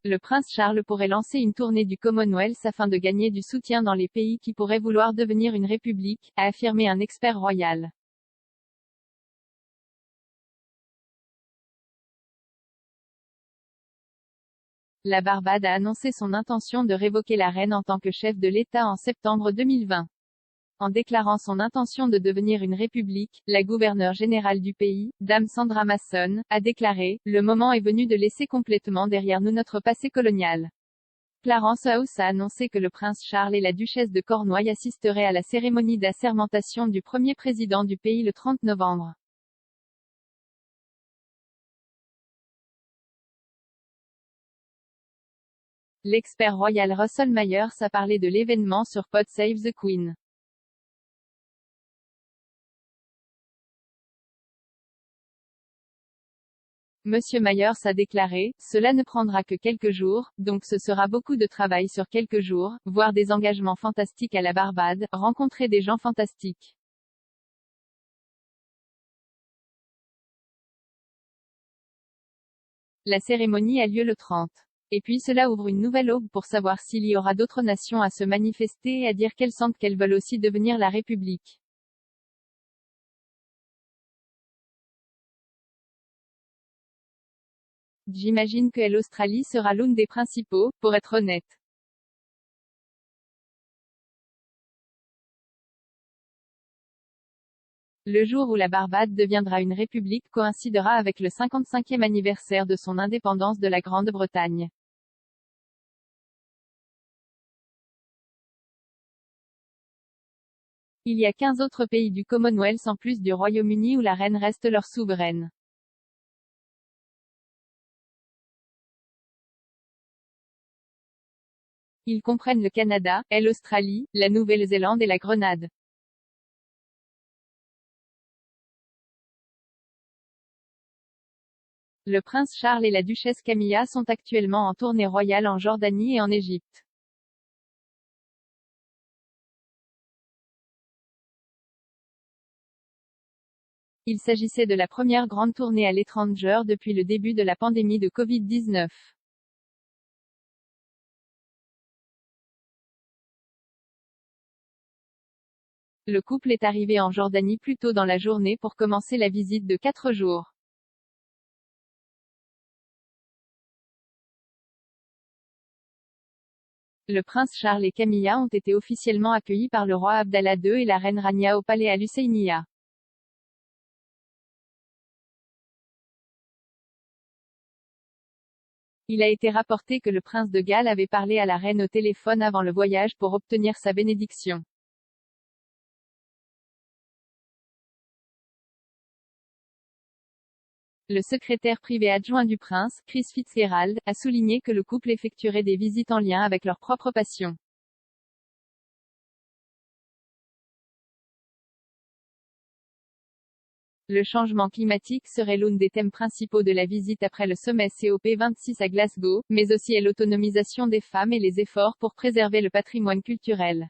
Le prince Charles pourrait lancer une tournée du Commonwealth afin de gagner du soutien dans les pays qui pourraient vouloir devenir une république, a affirmé un expert royal. La Barbade a annoncé son intention de révoquer la reine en tant que chef de l'État en septembre 2020. En déclarant son intention de devenir une république, la gouverneure générale du pays, Dame Sandra Mason, a déclaré « Le moment est venu de laisser complètement derrière nous notre passé colonial ». Clarence House a annoncé que le prince Charles et la duchesse de Cornouailles assisteraient à la cérémonie d'assermentation du premier président du pays le 30 novembre. L'expert royal Russell Myers a parlé de l'événement sur Pod Save the Queen. Monsieur Myers a déclaré, cela ne prendra que quelques jours, donc ce sera beaucoup de travail sur quelques jours, voir des engagements fantastiques à la Barbade, rencontrer des gens fantastiques. La cérémonie a lieu le 30. Et puis cela ouvre une nouvelle aube pour savoir s'il y aura d'autres nations à se manifester et à dire qu'elles sentent qu'elles veulent aussi devenir la République. J'imagine que l'Australie sera l'une des principaux, pour être honnête. Le jour où la Barbade deviendra une république coïncidera avec le 55e anniversaire de son indépendance de la Grande-Bretagne. Il y a 15 autres pays du Commonwealth en plus du Royaume-Uni où la reine reste leur souveraine. Ils comprennent le Canada, l'Australie, la Nouvelle-Zélande et la Grenade. Le prince Charles et la duchesse Camilla sont actuellement en tournée royale en Jordanie et en Égypte. Il s'agissait de la première grande tournée à l'étranger depuis le début de la pandémie de Covid-19. Le couple est arrivé en Jordanie plus tôt dans la journée pour commencer la visite de 4 jours. Le prince Charles et Camilla ont été officiellement accueillis par le roi Abdallah II et la reine Rania au palais Al-Husseiniya. Il a été rapporté que le prince de Galles avait parlé à la reine au téléphone avant le voyage pour obtenir sa bénédiction. Le secrétaire privé adjoint du prince, Chris Fitzgerald, a souligné que le couple effectuerait des visites en lien avec leur propre passion. Le changement climatique serait l'un des thèmes principaux de la visite après le sommet COP26 à Glasgow, mais aussi l'autonomisation des femmes et les efforts pour préserver le patrimoine culturel.